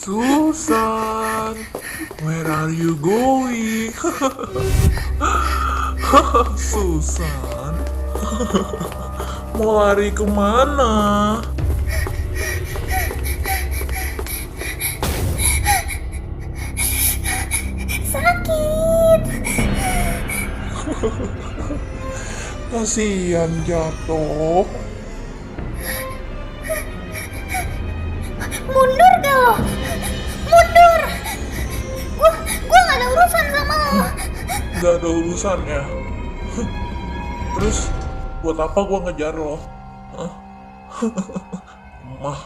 Susan, where are you going? Susan, mau lari kemana? Sakit. Kasihan jatuh. Mundur gak lo? Mundur. Gue gak ada urusan sama lo. Gak ada urusan ya. Terus buat apa gua ngejar lo? Hah? Mah,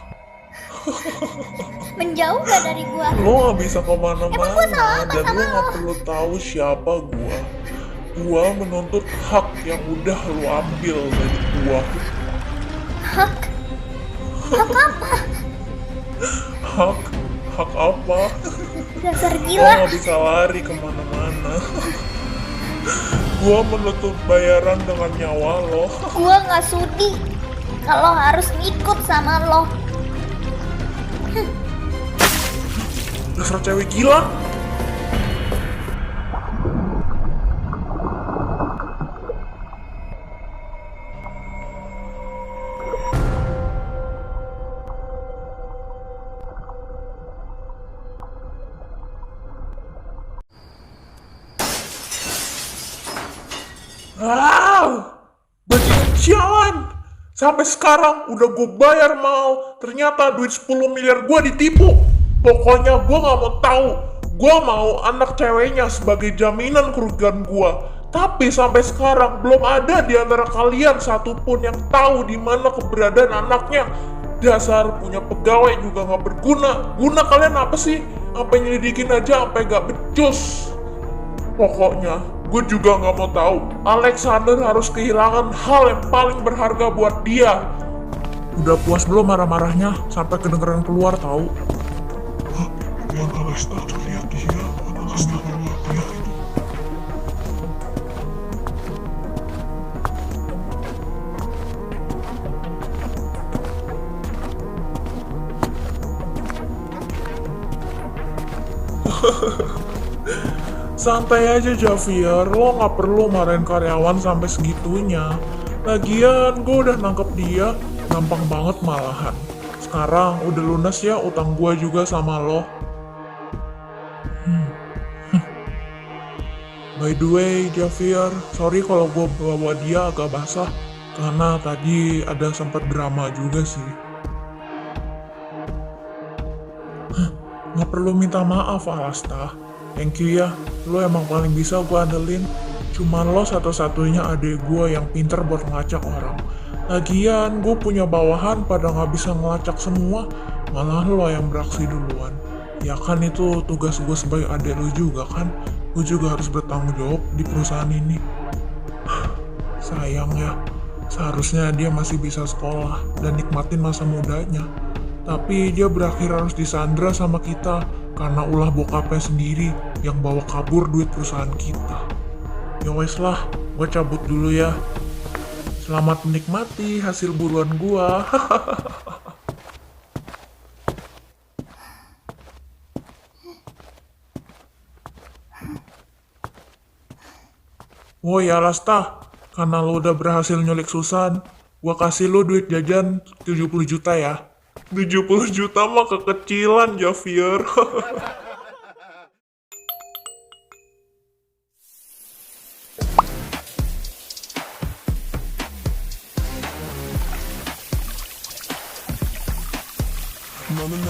Menjauh gak dari gue? lo gak bisa Emang gua salah kemana-mana apa dan sama lo lo? gak perlu tahu siapa gua. Gua menuntut hak yang udah lo ambil dari gua. Hak? Hak apa? Hak? Hak apa? Dasar Lo gila. gak bisa lari kemana-mana. Gua menuntut bayaran dengan nyawa lo. Gue gak sudi kalau harus ngikut sama lo. Dasar cewek gila. Bajingan. Sampai sekarang udah gue bayar mahal, ternyata duit 10 miliar gue ditipu. Pokoknya gue gak mau tahu. Gue mau anak ceweknya sebagai jaminan kerugian gue. Tapi sampai sekarang belum ada di antara kalian satupun yang tahu di mana keberadaan anaknya. Dasar punya pegawai juga gak berguna. Guna kalian apa sih? Sampai nyelidikin aja sampai gak becus. Pokoknya, gue juga nggak mau tahu. Alexander harus kehilangan hal yang paling berharga buat dia. Udah puas belum marah-marahnya? Sampai kedengeran keluar tahu. Hah? Yang Alexander lihat dia, Alexander lihat dia itu. Santai aja Javier, lo gak perlu marahin karyawan sampai segitunya. Lagian gue udah nangkep dia, gampang banget malahan. Sekarang udah lunas ya utang gue juga sama lo. By the way Javier, sorry kalau gue bawa dia agak basah. Karena tadi ada sempat drama juga sih. Gak perlu minta maaf Alasta. Thank you ya, lo emang paling bisa gue andelin. Cuman lo satu-satunya adik gue yang pinter buat ngelacak orang. Lagian gue punya bawahan pada gak bisa ngelacak semua, malah lo yang beraksi duluan. Ya kan itu tugas gue sebagai adik lo juga kan, gue juga harus bertanggung jawab di perusahaan ini. Sayang ya, seharusnya dia masih bisa sekolah dan nikmatin masa mudanya. Tapi dia berakhir harus disandra sama kita karena ulah bokapnya sendiri yang bawa kabur duit perusahaan kita. Ya wes lah, gue cabut dulu ya. Selamat menikmati hasil buruan gua. Woi Alasta, karena lo udah berhasil nyulik Susan, gua kasih lo duit jajan 70 juta ya. 70 juta mah kekecilan, Javier. 너는 날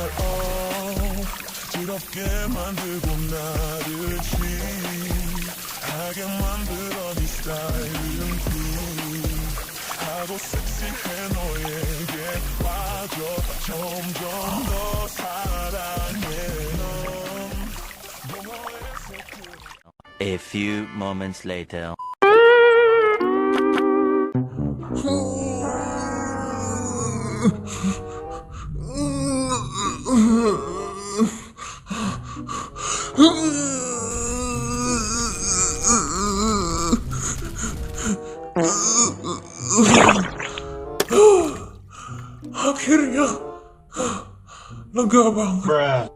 어지럽게 만들고 나를 취하게 만들어 네 스타일은 하고 섹시해 너에게 빠져 점점 더 사랑해 넌 영화에서 A few moments later. Akhirnya lega banget.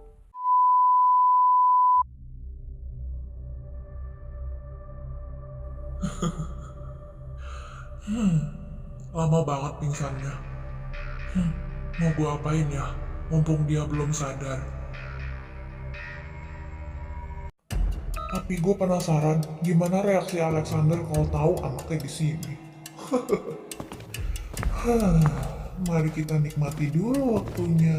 Lama banget pingsannya. Mau gue apain ya? Mumpung dia belum sadar. Tapi gue penasaran gimana reaksi Alexander kalau tahu anaknya di sini. Mari kita nikmati dulu waktunya.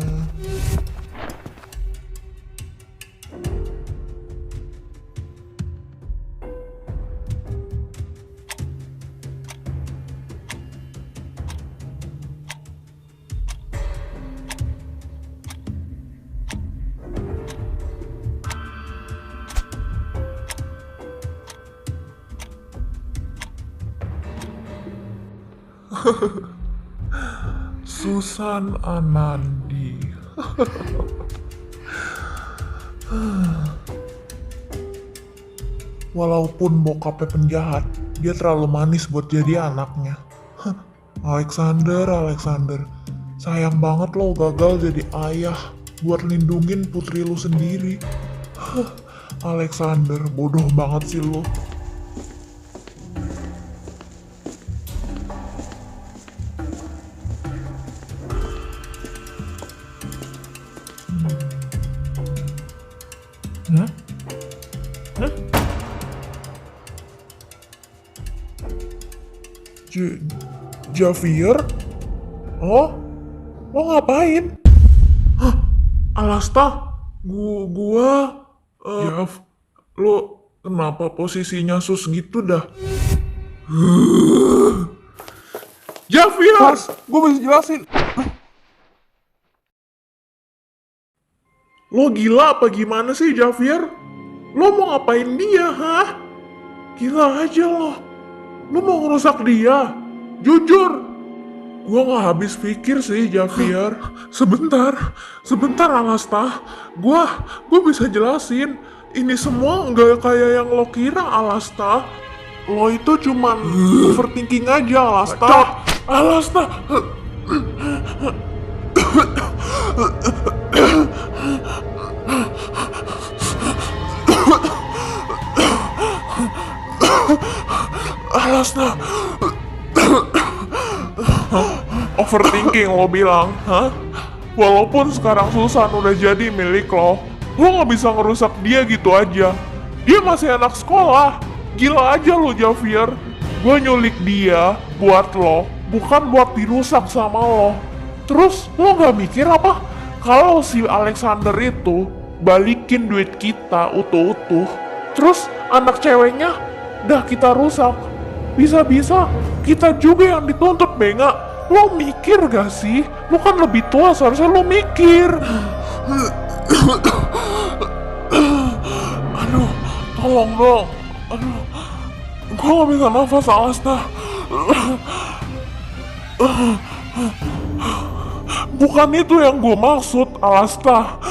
Susan Anandi. Walaupun bokapnya penjahat, dia terlalu manis buat jadi anaknya. Alexander, sayang banget lo gagal jadi ayah buat lindungin putri lu sendiri. Alexander, bodoh banget sih lo. Javier? Lo ngapain? Hah? Alasta? Gua... Jav, lo kenapa posisinya sus gitu dah? Javier! Mas, gue bisa jelasin. Lo gila apa gimana sih, Javier? Lo mau ngapain dia, hah? Gila aja lo. Lo mau ngerusak dia? Jujur. Gua gak habis pikir sih, Javier. Sebentar Alasta. Gua bisa jelasin. Ini semua nggak kayak yang lo kira, Alasta. Lo itu cuman overthinking aja, Alasta. Alasta. Alasta. Overthinking lo bilang, hah? Walaupun sekarang Susan udah jadi milik lo gak bisa ngerusak dia gitu aja. Dia masih anak sekolah. Gila aja lo, Javier. Gue nyulik dia buat lo, bukan buat dirusak sama lo. Terus lo gak mikir apa? Kalau si Alexander itu balikin duit kita utuh-utuh, terus anak ceweknya udah kita rusak, bisa-bisa kita juga yang dituntut, benga. Lo mikir gak sih? Lo kan lebih tua, seharusnya lo mikir. Aduh, tolong dong. Aduh, gue gak bisa nafas, Alasta. Bukan itu yang gue maksud, Alasta.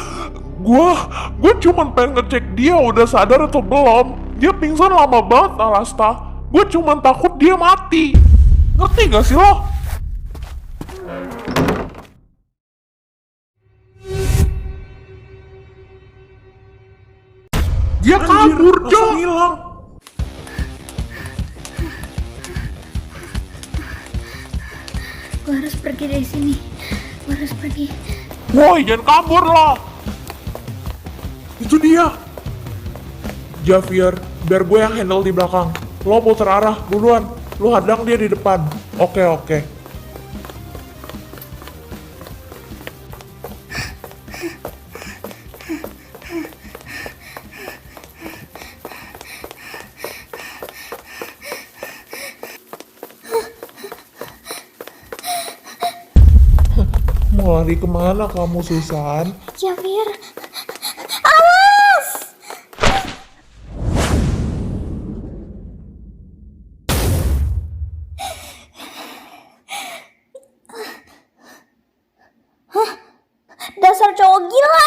Gue cuma pengen ngecek dia udah sadar atau belum. Dia pingsan lama banget, Alasta. Gue cuma takut dia mati. Ngerti gak sih lo? Dia kabur, Jo. Hilang. Gue harus pergi dari sini. Gue harus pergi. Woi, jangan kabur lo. Itu dia. Javier, biar gue yang handle di belakang. Lo putar arah duluan. Lo hadang dia di depan. Oke. Mau lari kemana kamu, Susan? Javier, awas! Hah? Dasar cowok gila!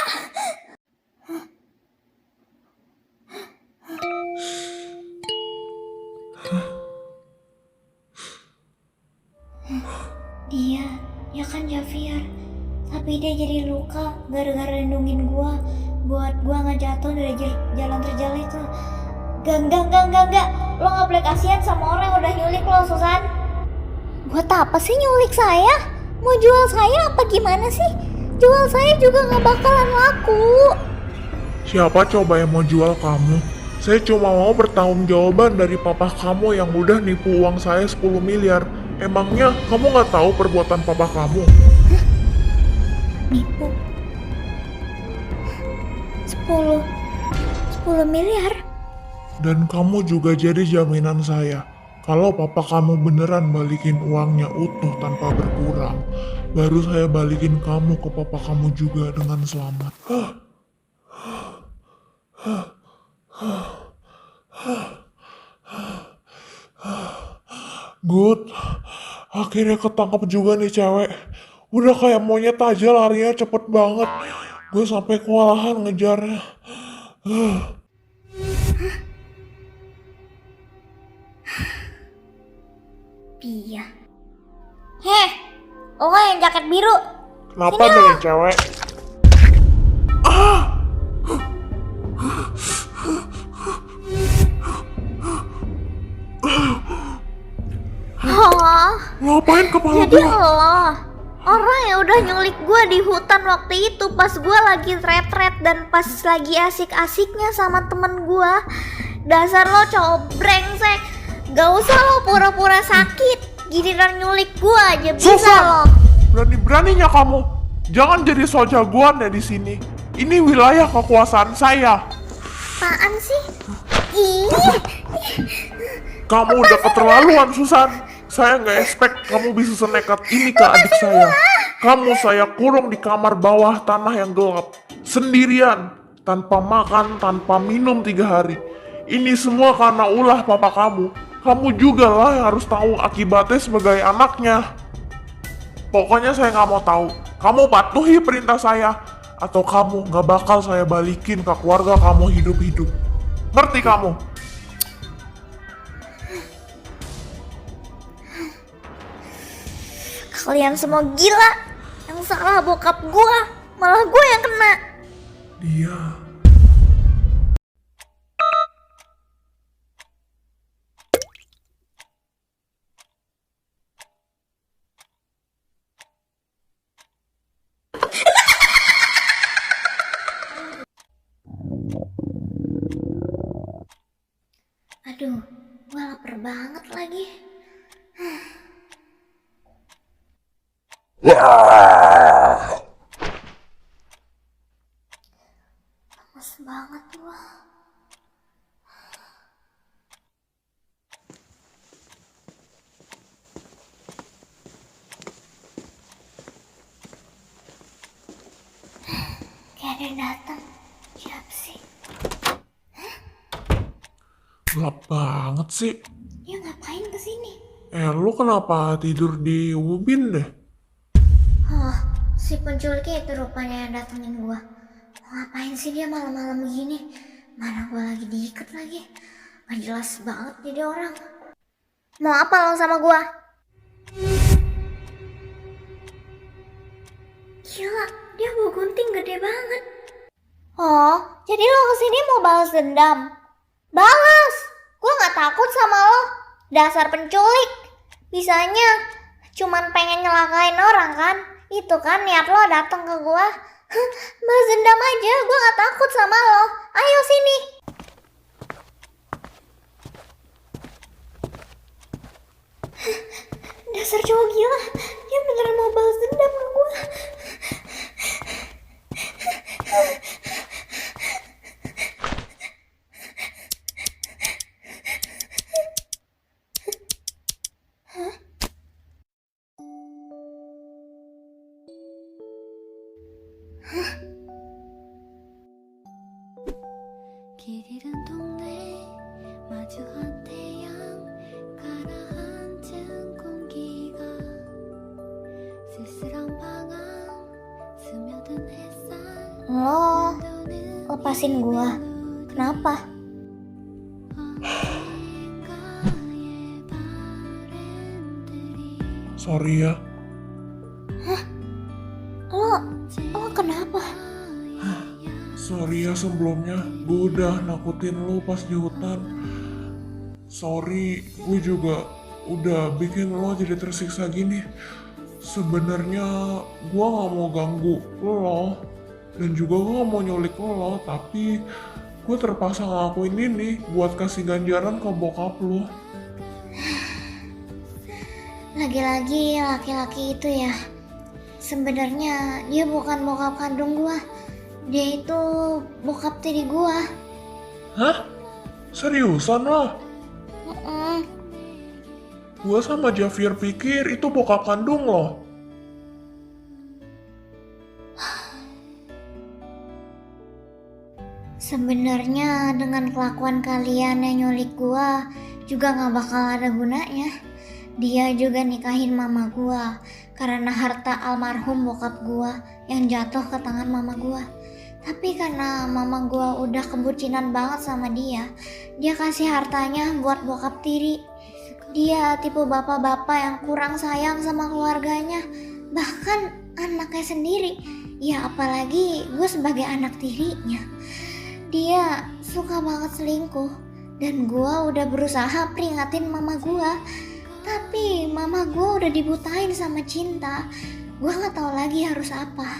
Dia, ya kan Javier. Tapi dia jadi luka gara-gara lindungin gua buat gua nggak jatuh dari jalan terjal itu. Enggak. Lo nggak boleh kasihan sama orang yang udah nyulik lo, Susan. Buat apa sih nyulik saya? Mau jual saya apa gimana sih? Jual saya juga gak bakalan laku. Siapa coba yang mau jual kamu? Saya cuma mau pertanggungjawaban dari papa kamu yang udah nipu uang saya 10 miliar. Emangnya kamu nggak tahu perbuatan papa kamu? Nipu 10 miliar. Dan kamu juga jadi jaminan saya. Kalau papa kamu beneran balikin uangnya utuh tanpa berkurang, baru saya balikin kamu ke papa kamu juga dengan selamat. Good. Akhirnya ketangkep juga nih cewek. Udah kayak monyet aja larinya cepet banget. Gue sampai kewalahan ngejarnya. Iya. Heh, lo yang jaket biru. Kenapa Sini nih lo. cewek? Oh, Ngapain kepala jadi gue? lo orang yang udah nyulik gue di hutan waktu itu pas gue lagi retret dan pas lagi asik-asiknya sama temen gue. Dasar lo cowok brengsek. Gak usah lo pura-pura sakit. Giliran nyulik gue aja bisa Susan! lo. Berani-beraninya kamu. Jangan jadi so jagoan ya di sini. Ini wilayah kekuasaan saya. Apaan sih? Ih, Kamu udah keterlaluan, Susan. Saya nggak expect kamu bisa senekat ini ke adik saya. Kamu saya kurung di kamar bawah tanah yang gelap. Sendirian. Tanpa makan, tanpa minum 3 hari. Ini semua karena ulah papa kamu. Kamu juga lah yang harus tahu akibatnya sebagai anaknya. Pokoknya saya nggak mau tahu. Kamu patuhi perintah saya. Atau kamu nggak bakal saya balikin ke keluarga kamu hidup-hidup. Ngerti kamu? kalian semua gila. Yang salah bokap gue, malah gue yang kena. Dia. Aduh, gue lapar banget lagi. Lemes banget gue. Kayak ada yang datang. Siapa sih? Gelap banget sih. Dia ngapain kesini? Lu kenapa tidur di ubin deh? Oh, si penculiknya itu rupanya yang datengin gua. Mau ngapain sih dia malam-malam begini? Mana gua lagi diikat lagi. Gak jelas banget jadi orang. Mau apa lo sama gua? Gila, dia bawa gunting gede banget. Oh, jadi lo kesini mau balas dendam? Balas! Gua gak takut sama lo. Dasar penculik. Bisanya cuman pengen nyelakain orang kan? Itu kan niat lo datang ke gua. Balas dendam aja, gua gak takut sama lo. Ayo sini. Dasar cowok gila. Dia beneran mau balas dendam ke gua. 길 잃은 동네 마주한 태양 가라앉은 공기가 쓸쓸한 방황 스며든 햇살 Lo lepasin gua. Kenapa? 어딘가에 바램들이 Sorry ya. Lo kenapa? Sorry ya sebelumnya. Gue udah nakutin lu pas di hutan. Sorry, gue juga udah bikin lo jadi tersiksa gini. Sebenarnya gua nggak mau ganggu lo dan juga gua nggak mau nyulik lo, tapi gue terpaksa ngelakuin ini buat kasih ganjaran ke bokap lo. Lagi-lagi laki-laki itu ya, sebenarnya dia bukan bokap kandung gua. Dia itu bokap tiri gua. Hah? Seriusan lo? Mm-mm. Gue sama Javier pikir itu bokap kandung lo. Sebenarnya dengan kelakuan kalian yang nyulik gua juga gak bakal ada gunanya. Dia juga nikahin mama gua karena harta almarhum bokap gua yang jatuh ke tangan mama gua. Tapi karena mama gua udah kebucinan banget sama dia kasih hartanya buat bokap tiri. Dia tipe bapak-bapak yang kurang sayang sama keluarganya, bahkan anaknya sendiri. Ya apalagi gue sebagai anak tirinya. Dia suka banget selingkuh dan gue udah berusaha peringatin mama gue, tapi mama gue udah dibutain sama cinta. Gue gak tahu lagi harus apa.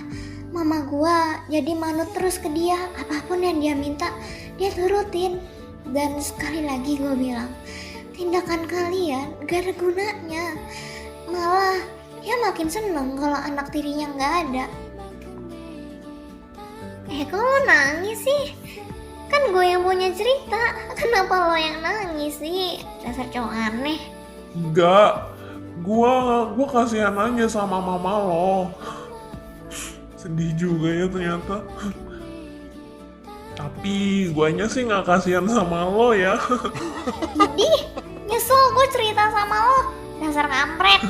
Mama gue jadi manut terus ke dia, apapun yang dia minta dia turutin. Dan sekali lagi gue bilang, tindakan kalian gak ada gunanya. Malah dia makin seneng kalau anak tirinya gak ada. Kok lo nangis sih? Kan gue yang punya cerita. Kenapa lo yang nangis sih? Dasar cowok aneh. Enggak, gua kasihan aja sama mama lo. Sedih juga ya ternyata. Tapi guanya sih nggak kasihan sama lo ya. Jadi nyesel gue cerita sama lo. Dasar kampret.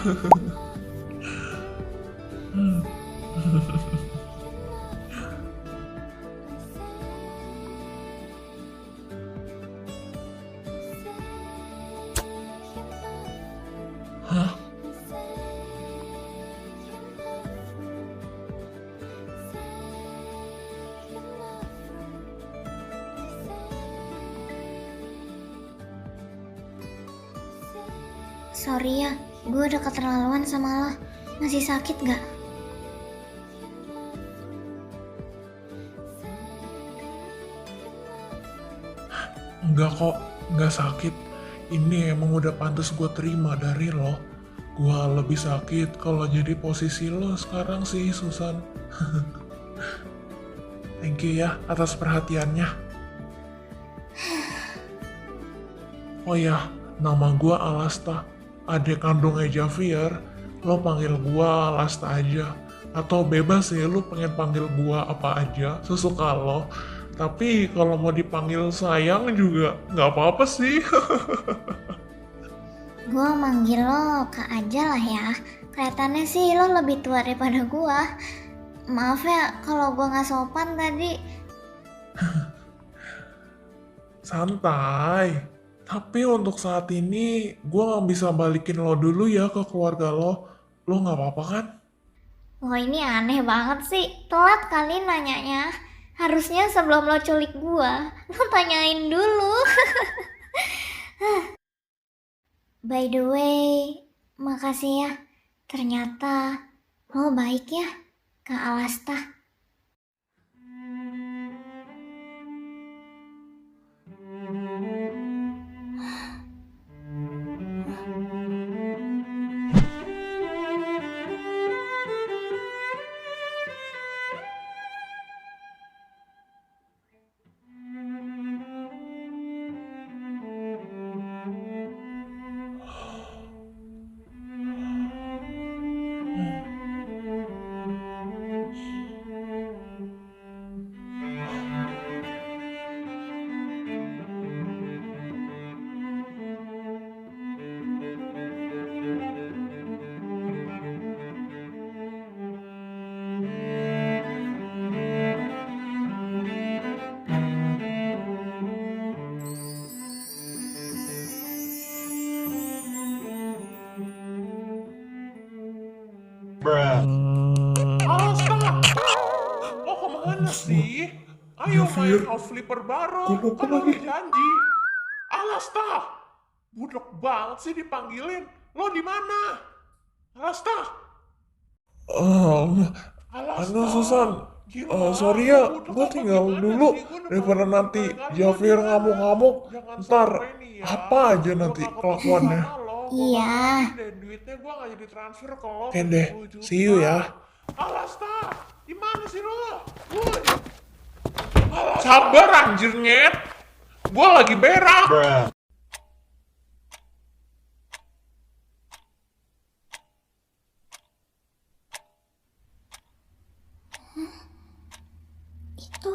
Hah? Sorry ya, gue udah keterlaluan sama lo. Masih sakit gak? Enggak kok, enggak sakit. Ini emang udah pantas gue terima dari lo. Gue lebih sakit kalau jadi posisi lo sekarang sih, Susan. Thank you ya atas perhatiannya. Oh ya, nama gue Alasta. Adik kandungnya Javier. Lo panggil gue Alasta aja. Atau bebas sih, lo pengen panggil gue apa aja, sesuka lo. Tapi kalau mau dipanggil sayang juga nggak apa-apa sih. Gue manggil lo Kak aja lah ya. Kelihatannya sih lo lebih tua daripada gue. Maaf ya kalau gue gak sopan tadi. Santai. Tapi untuk saat ini gue nggak bisa balikin lo dulu ya ke keluarga lo. Lo nggak apa-apa kan? Wah ini aneh banget sih. Telat kali nanyanya. Harusnya sebelum lo culik gue, lo tanyain dulu. By the way, makasih ya. Ternyata lo baik ya, Kak Alasta. Alasta! Lo kemana sih? Ayo main Javier, house flipper bareng. gua mau Kan lagi. udah janji. Alasta! Budek banget sih dipanggilin. Lo di mana? Alasta. Alasta. Susan. Sorry ya, gue tinggal dulu daripada nanti Javier ngamuk-ngamuk. Ntar apa aja nanti kelakuannya. Iya. Duitnya gue gak jadi transfer ke lo. Oke deh, see you ya. Alasta, gimana sih lo? Sabar anjir nyet. Gue lagi berak. Itu.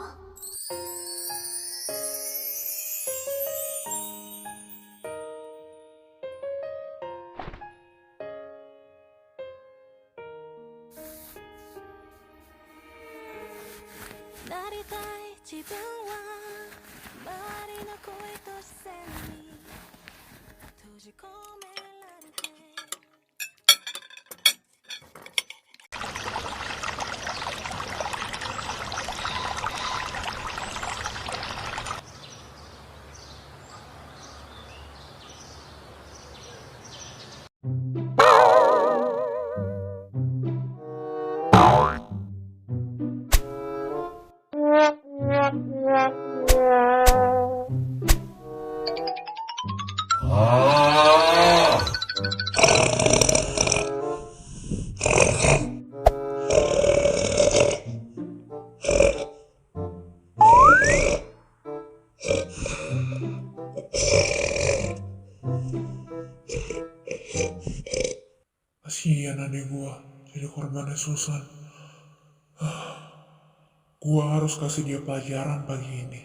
Kasihan adik gua jadi korbannya Susan. Gua harus kasih dia pelajaran pagi ini.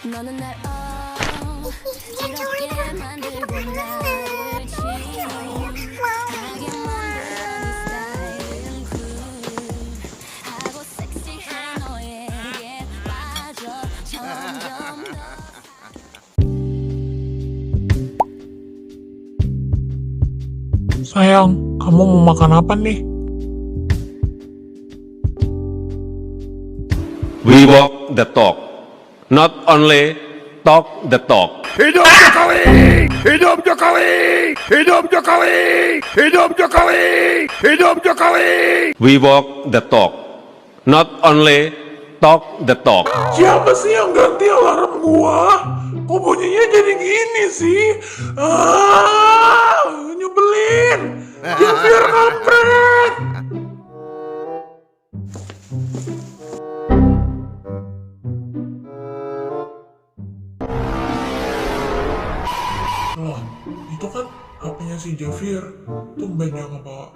너는 날 이렇게 만들고 나를 취하게 만든 네 스타일은 cool 하고 섹시한 너에게 빠져 점점 Sayang, kamu mau makan apa nih? We walk the talk, not only talk the talk. Hidup Jokowi! Hidup Jokowi! Hidup Jokowi! Hidup Jokowi! Hidup Jokowi! We walk the talk, not only talk the talk. Siapa sih yang ganti alarm gua? Kok bunyinya jadi gini sih? Nyebelin! Javier kampret! Loh, itu kan HP-nya si Javier. Tumben yang ngebawa.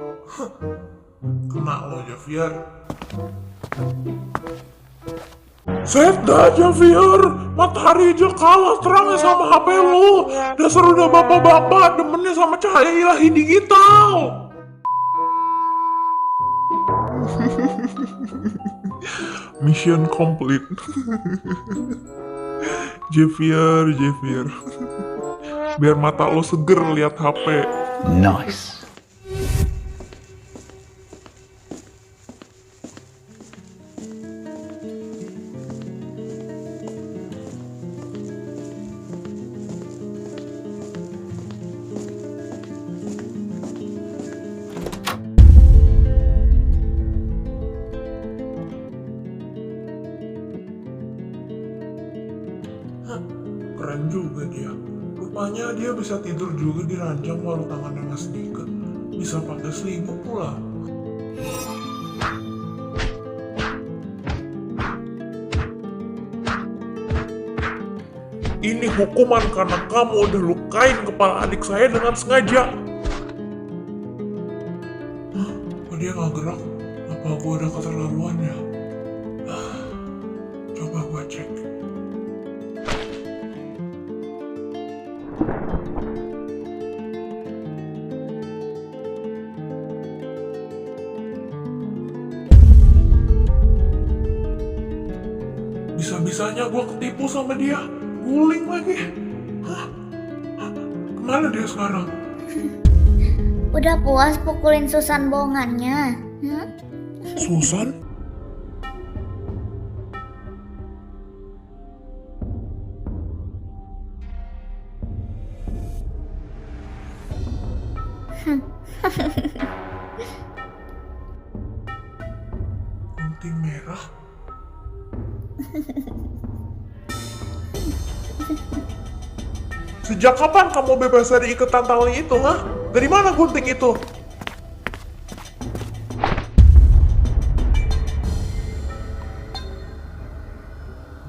Kena lo Javier. Set dah Javier, matahari aja kalah terangnya sama HP lu. Dasar udah bapak-bapak demennya sama cahaya ilahi digital. Mission complete. Javier. Biar mata lo seger lihat HP. Nice. Keren juga dia. Rupanya dia bisa tidur juga di ranjang walau tangannya masih diikat. Bisa pakai selimut pula. Ini hukuman karena kamu udah lukain kepala adik saya dengan sengaja. Kok dia nggak gerak? Apa gua ada keterlaluan ya? Coba gua cek. Bisa-bisanya gue ketipu sama dia. Guling lagi. Hah? Kemana dia sekarang? Udah puas pukulin Susan bohongannya? Susan? Gunting merah? Sejak kapan kamu bebas dari ikatan tali itu, ha? Dari mana gunting itu?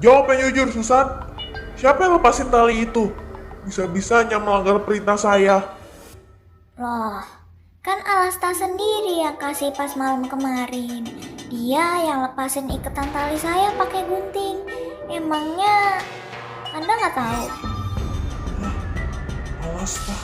Jawab yang jujur, Susan. Siapa yang lepasin tali itu? Bisa-bisanya melanggar perintah saya. Loh, kan Alasta sendiri yang kasih pas malam kemarin. Dia yang lepasin ikatan tali saya pakai gunting. Emangnya Anda nggak tahu? Alasta.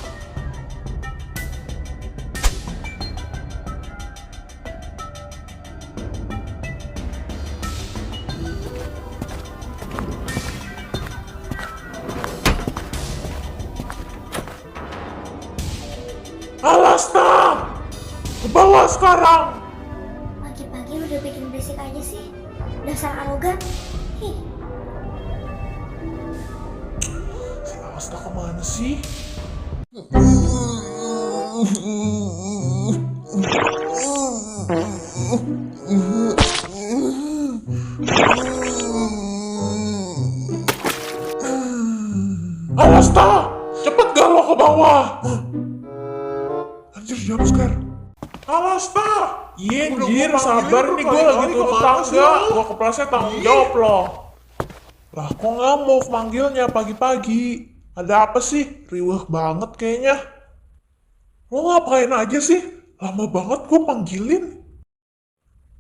Alasta! Ke bawah sekarang! Pagi-pagi udah bikin berisik aja sih. Dasar arogan. Ih, Si Alasta kemana sih? Alasta! Cepet gak lo ke bawah? Anjir, jumpscare. Alasta! Iya anjir, sabar nih, gue lagi turun tangga. Gue kepleset tanggung jawab lo. Lah kok ngamuk manggilnya pagi-pagi? Ada apa sih? Riweh banget kayaknya. Lo ngapain aja sih? Lama banget gue panggilin.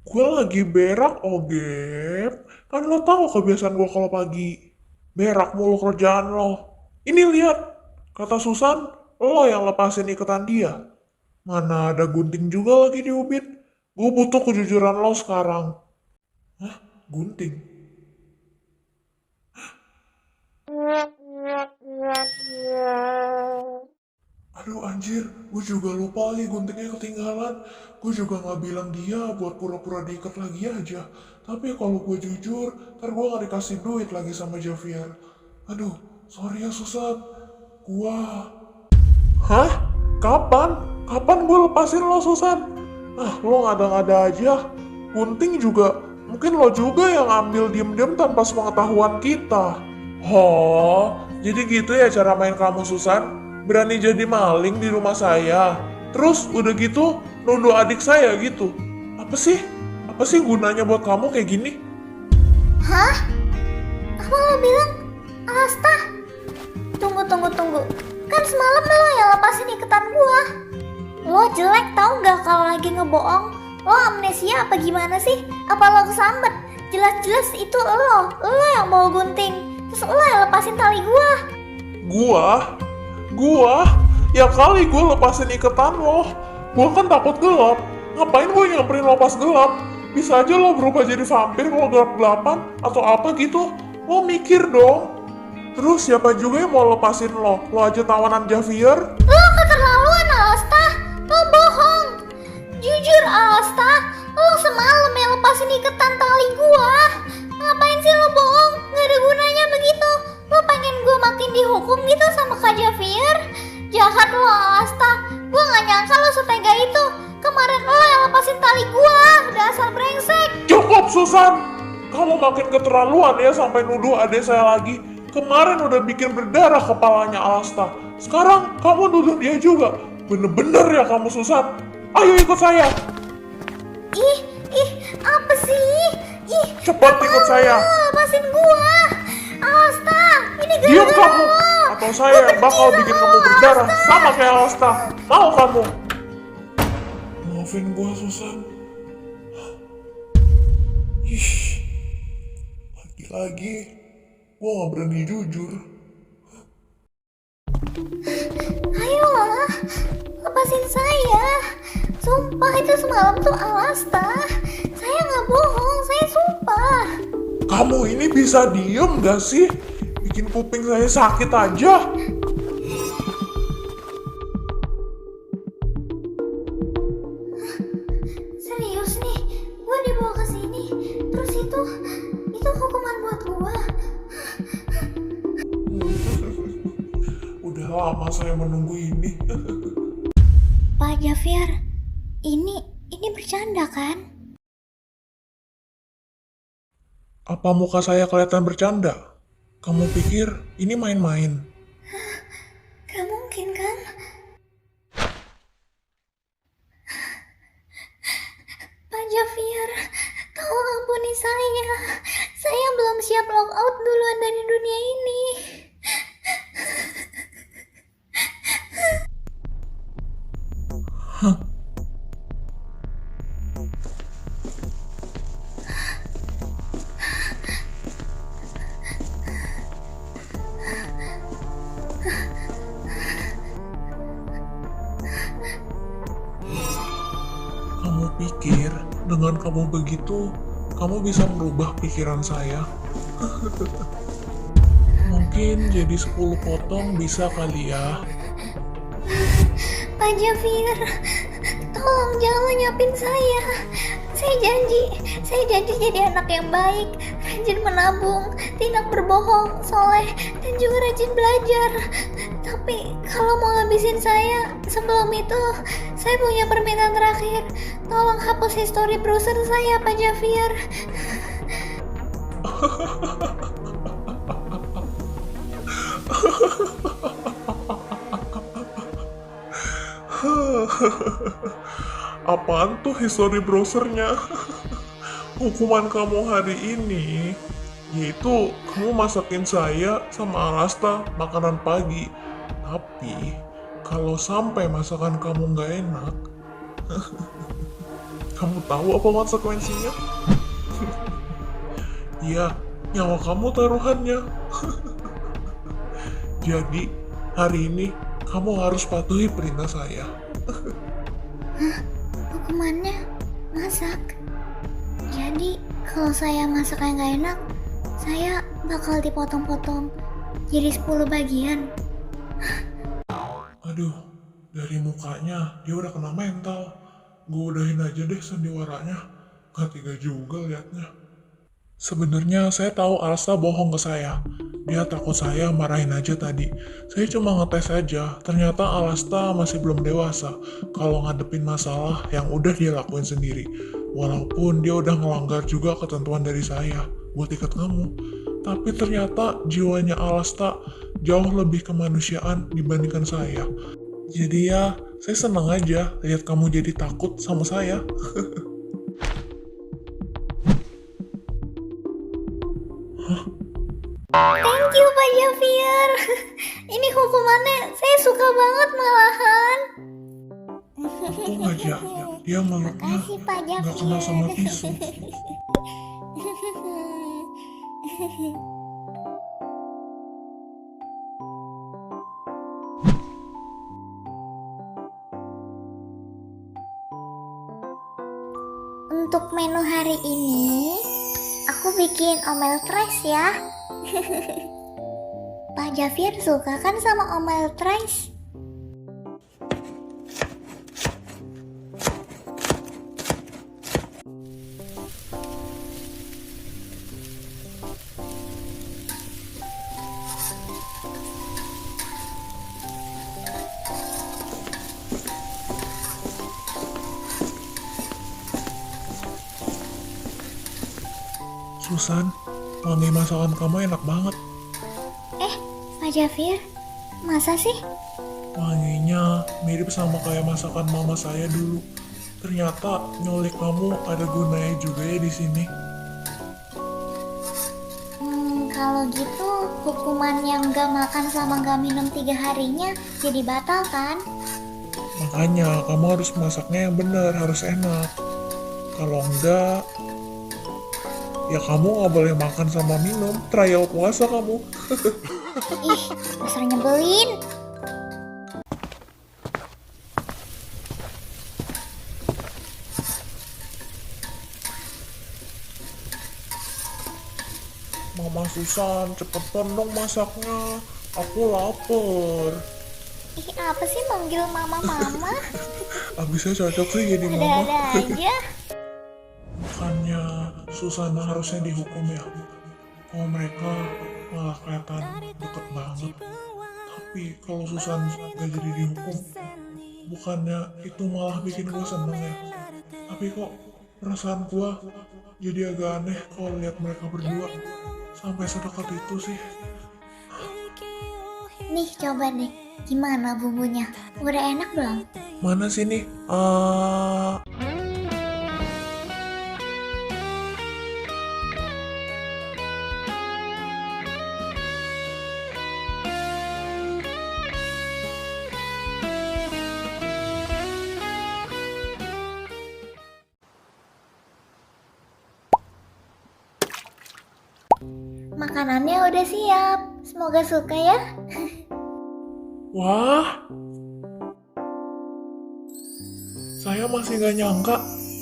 Gue lagi berak, Gep. Kan lo tahu kebiasaan gue kalau pagi. Berak mulu kerjaan lo. Ini lihat, kata Susan, lo yang lepasin ikatan dia. Mana ada gunting juga lagi di ubin. Gue butuh kejujuran lo sekarang. Hah? Gunting? Aduh anjir, gue juga lupa lagi guntingnya ketinggalan. Gue juga gak bilang dia buat pura-pura diikat lagi aja. Tapi kalau gue jujur, ntar gue gak dikasih duit lagi sama Javier. Aduh, sorry ya Susan. Gua... Hah? Kapan? Kapan gue lepasin lo Susan? Ah, lo ngada-ngada aja. Gunting juga, mungkin lo juga yang ambil diem-diem tanpa sepengetahuan kita. Oh, jadi gitu ya cara main kamu Susan? Berani jadi maling di rumah saya. Terus udah gitu nuduh adik saya gitu. Apa sih? Apa sih gunanya buat kamu kayak gini? hah? Apa lo bilang? Alasta? Tunggu. Kan semalam lo yang lepasin ikatan gua. Lo jelek tau gak kalau lagi ngebohong? Lo amnesia apa gimana sih? Apa lo kesambet? Jelas-jelas itu lo yang bawa gunting. Terus lo yang lepasin tali gua. Gua? Ya kali gue lepasin ikatan lo. Gua kan takut gelap. Ngapain gue nyamperin lo pas gelap? Bisa aja lo berubah jadi vampir kalau gelap-gelapan atau apa gitu. Lo mikir dong. Terus siapa juga yang mau lepasin lo? Lo aja tawanan Javier? Lo keterlaluan Alasta. Lo bohong. Jujur Alasta, lo semalam yang lepasin ikatan tali gua. Ngapain sih lo bohong? Gak ada gunanya begitu. Lo pengen gue makin dihukum gitu sama Kak Javier? Jahat lo Alasta. Gue gak nyangka lo setega itu. Kemarin lo yang lepasin tali gua. Dasar brengsek. Cukup Susan! Kamu makin keterlaluan ya sampai nuduh adik saya lagi. Kemarin udah bikin berdarah kepalanya Alasta. Sekarang kamu nuduh dia juga. Bener-bener ya kamu Susan. Ayo ikut saya. Ih, apa sih? Ih, Cepat ikut saya. lo lepasin gua. Alasta, ini Diam gara-gara kamu. lo. Atau saya bakal bikin kamu berdarah sama kayak Alasta. Mau kamu? Maafin gua Susan. Ih, lagi-lagi gua gak berani jujur. Ayolah, lepasin saya. Sumpah itu semalam tuh Alasta. Saya nggak bohong, saya sumpah. Kamu ini bisa diem gak sih? Bikin kuping saya sakit aja. Serius nih, gue dibawa ke sini. Terus itu hukuman buat gue. Udah lama saya menunggu ini. Pak Jafir, ini bercanda kan? Apa muka saya kelihatan bercanda? Kamu pikir ini main-main? Gak mungkin kan? Pak Jafir, tolong ampuni saya. Saya belum siap logout duluan dari dunia ini. Kamu pikir dengan kamu begitu, kamu bisa merubah pikiran saya? Mungkin jadi 10 potong bisa kali ya. Pak Jafir, tolong jangan lenyapin saya. Saya janji jadi anak yang baik, rajin menabung, tidak berbohong, soleh, dan juga rajin belajar. Tapi kalau mau ngabisin saya, sebelum itu, saya punya permintaan terakhir. Tolong hapus history browser saya, Pak Jafir. Apaan tuh history browsernya? Hukuman kamu hari ini yaitu kamu masakin saya sama Alasta makanan pagi. Tapi kalau sampai masakan kamu nggak enak, kamu tahu apa konsekuensinya? Iya, nyawa kamu taruhannya. Jadi hari ini kamu harus patuhi perintah saya. Hukumannya masak. Jadi kalau saya masak yang gak enak, saya bakal dipotong-potong jadi 10 bagian. Aduh, dari mukanya dia udah kena mental. Gue udahin aja deh sandiwaranya. Gak tega juga liatnya. Sebenarnya saya tahu Alsa bohong ke saya. Dia takut saya marahin aja tadi. Saya cuma ngetes aja. Ternyata Alasta masih belum dewasa kalau ngadepin masalah yang udah dia lakuin sendiri. Walaupun dia udah ngelanggar juga ketentuan dari saya buat ikat kamu. Tapi ternyata jiwanya Alasta jauh lebih kemanusiaan dibandingkan saya. Jadi ya, saya senang aja lihat kamu jadi takut sama saya. Thank you Pak Jafir. Ini hukumannya saya suka banget malahan. Untung aja dia meluknya Makasih Pak Jafir. nggak kena sama tisu. Untuk menu hari ini, aku bikin omel trash ya. Pak Jafir suka kan sama omel trash? Susan, wangi masakan kamu enak banget. Pak Jafir, masa sih? Wanginya mirip sama kayak masakan mama saya dulu. Ternyata nyulik kamu ada gunanya juga ya di sini. Kalau gitu hukuman yang gak makan sama gak minum 3 harinya jadi batal kan? Makanya kamu harus masaknya yang benar, harus enak. Kalau enggak, ya kamu nggak boleh makan sama minum. Trial puasa kamu. Ih, dasar nyebelin. Mama Susan, cepetan dong masaknya. Aku lapar. Ih, apa sih manggil mama-mama? Abisnya cocok sih jadi mama. Ada-ada aja. Bukannya Susan harusnya dihukum ya? Kalau mereka malah kelihatan deket banget. Tapi kalau Susan gak jadi dihukum, bukannya itu malah bikin gue seneng ya? Tapi kok perasaan gue jadi agak aneh kalau lihat mereka berdua sampai sedekat itu sih. Nih coba deh, gimana bumbunya? Udah enak belum? Mana sih nih? Makanannya udah siap. Semoga suka ya. Wah, saya masih gak nyangka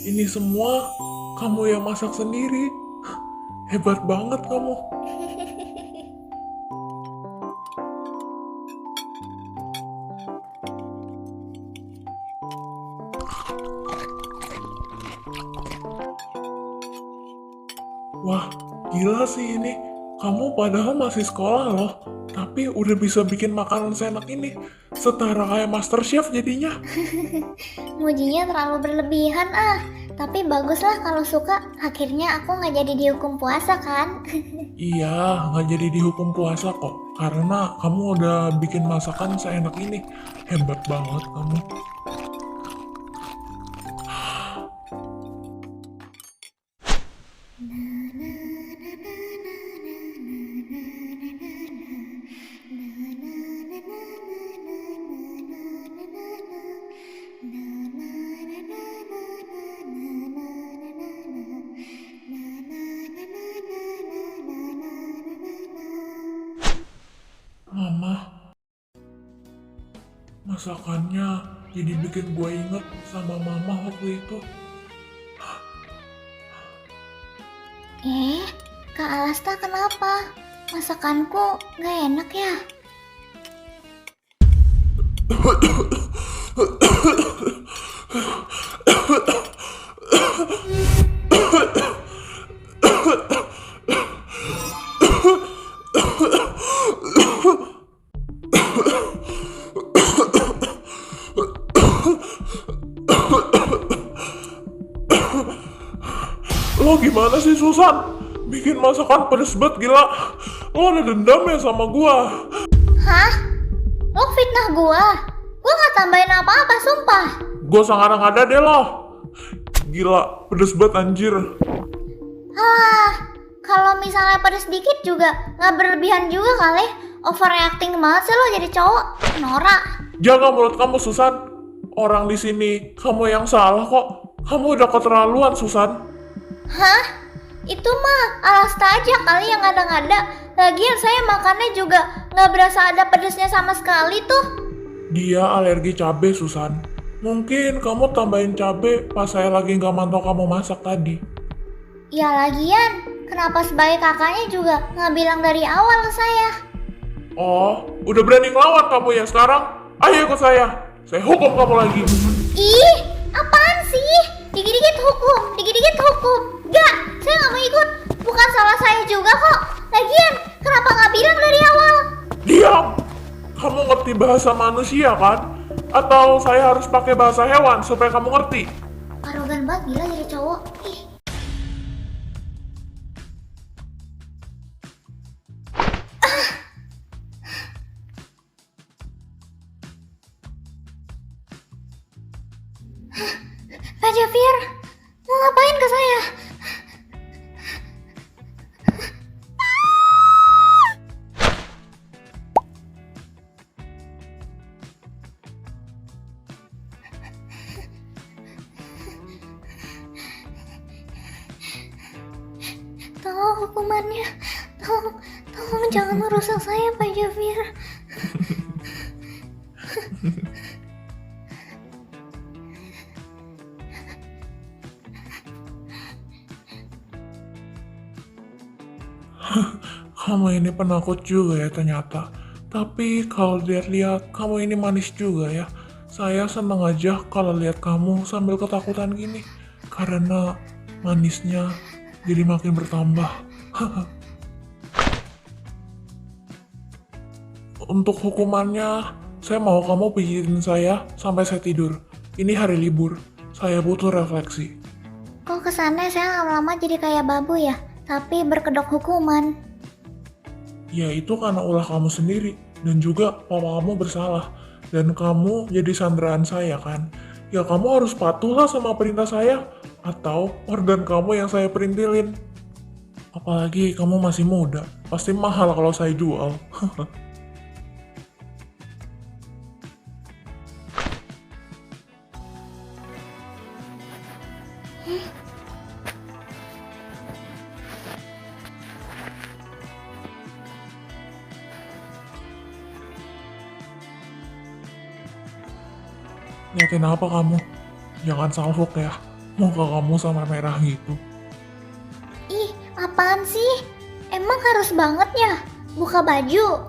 ini semua kamu yang masak sendiri. Hebat banget kamu. Wah, gila sih ini. Kamu padahal masih sekolah loh, tapi udah bisa bikin makanan seenak ini. Setara kayak MasterChef jadinya. Mujinya terlalu berlebihan ah. Tapi baguslah kalau suka. Akhirnya aku nggak jadi dihukum puasa kan? Iya, nggak jadi dihukum puasa kok. Karena kamu udah bikin masakan seenak ini. Hebat banget kamu. Mama, masakannya jadi bikin gue inget sama mama waktu itu. Kak Alasta kenapa? Masakanku nggak enak ya? Lo gimana sih Susan? Bikin masakan pedes banget gila. Lo ada dendam ya sama gua. Hah? Lo fitnah gua? Gua nggak tambahin apa-apa, sumpah. Gua sangada-ngada deh lo. Gila, pedes banget anjir. Kalau misalnya pedes dikit juga nggak berlebihan juga kali. Overreacting banget sih lo jadi cowok. Norak. Jaga mulut kamu Susan. Orang di sini kamu yang salah kok. Kamu udah keterlaluan Susan. Hah? Itu mah Alasta aja kali yang ngada-ngada. Lagian saya makannya juga nggak berasa ada pedesnya sama sekali tuh. Dia alergi cabai Susan. Mungkin kamu tambahin cabai pas saya lagi nggak mantau kamu masak tadi. Ya lagian, kenapa sebagai kakaknya juga nggak bilang dari awal ke saya? Oh, udah berani ngelawan kamu ya sekarang? Ayo ikut saya hukum kamu lagi. Ih, apaan sih? Dikit-dikit hukum, dikit-dikit hukum. Gak, saya nggak mau ikut. Bukan salah saya juga kok. Lagian, kenapa nggak bilang dari awal? Diam! Kamu ngerti bahasa manusia kan? Atau saya harus pakai bahasa hewan supaya kamu ngerti? Arogan banget gila jadi cowok. Ih. Pak Jafir, mau ngapain ke saya? Tolong hukumannya, tolong jangan merusak saya Pak Jafir. Kamu ini penakut juga ya ternyata. Tapi kalau lihat-lihat, kamu ini manis juga ya. Saya seneng aja kalau lihat kamu sambil ketakutan gini. Karena manisnya jadi makin bertambah. Untuk hukumannya, saya mau kamu pijitin saya sampai saya tidur. Ini hari libur, saya butuh refleksi. Kok kesannya saya lama-lama jadi kayak babu ya? Tapi berkedok hukuman. Ya itu karena ulah kamu sendiri. Dan juga papa kamu bersalah. Dan kamu jadi sandraan saya kan. Ya kamu harus patuhlah sama perintah saya. Atau organ kamu yang saya perintilin. Apalagi kamu masih muda. Pasti mahal kalau saya jual. Liatin apa kamu? Jangan salfok ya. Muka kamu sampai merah gitu. Ih, apaan sih? Emang harus banget ya buka baju?